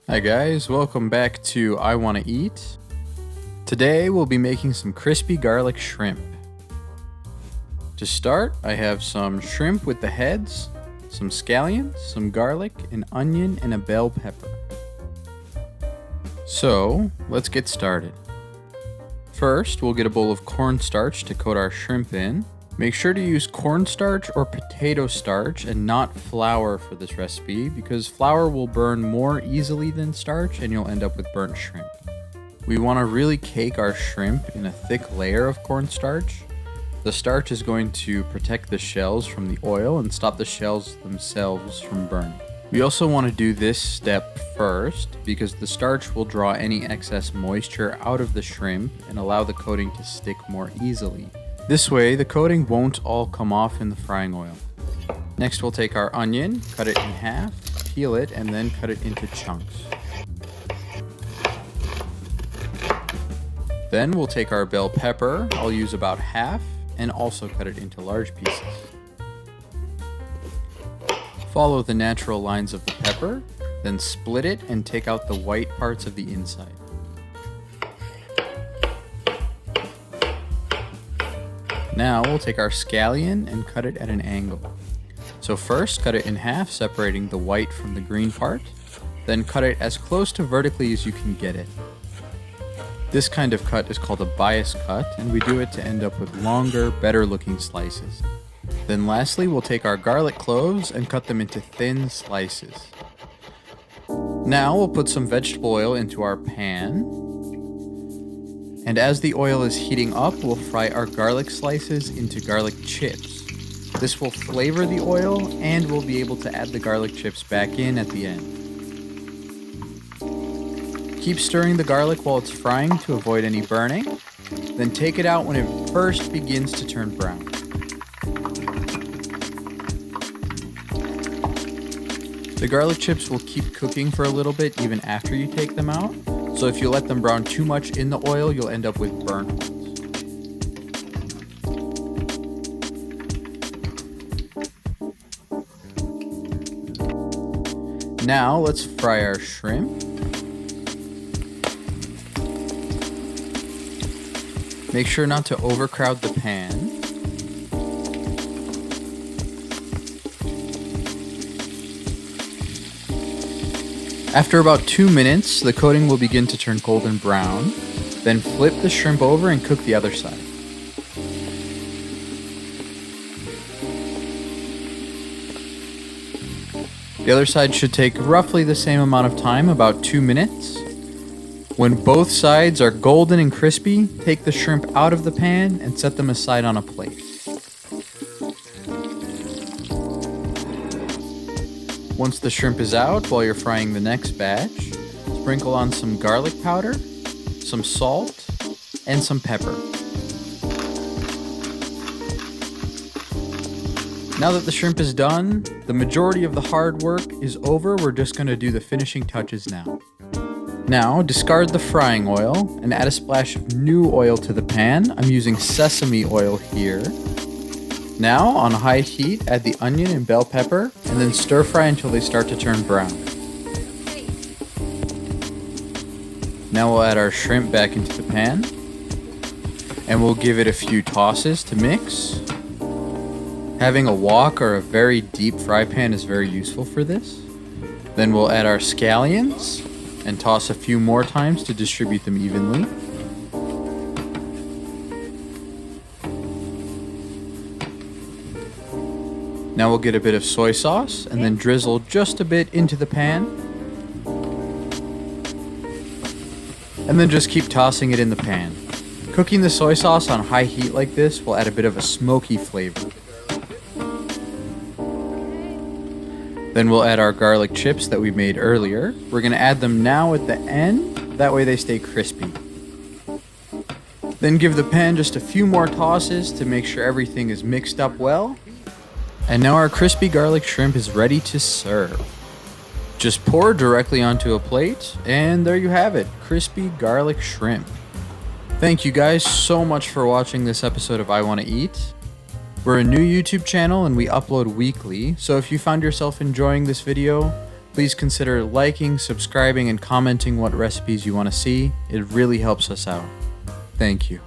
Hi guys, welcome back to I Wanna Eat. Today we'll be making some crispy garlic shrimp. To start, I have some shrimp with the heads, some scallions, some garlic, an onion, and a bell pepper. So, let's get started. First, we'll get a bowl of cornstarch to coat our shrimp in. Make sure to use cornstarch or potato starch and not flour for this recipe because flour will burn more easily than starch and you'll end up with burnt shrimp. We want to really cake our shrimp in a thick layer of cornstarch. The starch is going to protect the shells from the oil and stop the shells themselves from burning. We also want to do this step first because the starch will draw any excess moisture out of the shrimp and allow the coating to stick more easily. This way, the coating won't all come off in the frying oil. Next, we'll take our onion, cut it in half, peel it, and then cut it into chunks. Then we'll take our bell pepper, I'll use about half, and also cut it into large pieces. Follow the natural lines of the pepper, then split it and take out the white parts of the inside. Now we'll take our scallion and cut it at an angle. So first, cut it in half, separating the white from the green part. Then cut it as close to vertically as you can get it. This kind of cut is called a bias cut, and we do it to end up with longer, better looking slices. Then lastly, we'll take our garlic cloves and cut them into thin slices. Now we'll put some vegetable oil into our pan. And as the oil is heating up, we'll fry our garlic slices into garlic chips. This will flavor the oil and we'll be able to add the garlic chips back in at the end. Keep stirring the garlic while it's frying to avoid any burning. Then take it out when it first begins to turn brown. The garlic chips will keep cooking for a little bit even after you take them out. So if you let them brown too much in the oil, you'll end up with burnt ones. Now let's fry our shrimp. Make sure not to overcrowd the pan. After about 2 minutes, the coating will begin to turn golden brown. Then flip the shrimp over and cook the other side. The other side should take roughly the same amount of time, about 2 minutes. When both sides are golden and crispy, take the shrimp out of the pan and set them aside on a plate. Once the shrimp is out, while you're frying the next batch, sprinkle on some garlic powder, some salt, and some pepper. Now that the shrimp is done, the majority of the hard work is over. We're just going to do the finishing touches now. Now, discard the frying oil and add a splash of new oil to the pan. I'm using sesame oil here. Now, on high heat, add the onion and bell pepper, and then stir fry until they start to turn brown. Now we'll add our shrimp back into the pan, and we'll give it a few tosses to mix. Having a wok or a very deep fry pan is very useful for this. Then we'll add our scallions, and toss a few more times to distribute them evenly. Now we'll get a bit of soy sauce and then drizzle just a bit into the pan. And then just keep tossing it in the pan. Cooking the soy sauce on high heat like this will add a bit of a smoky flavor. Then we'll add our garlic chips that we made earlier. We're going to add them now at the end, that way they stay crispy. Then give the pan just a few more tosses to make sure everything is mixed up well. And now our crispy garlic shrimp is ready to serve. Just pour directly onto a plate, and there you have it, crispy garlic shrimp. Thank you guys so much for watching this episode of I Wanna Eat. We're a new YouTube channel and we upload weekly, so if you found yourself enjoying this video, Please consider liking, subscribing, and commenting what recipes you want to see. It really helps us out. Thank you.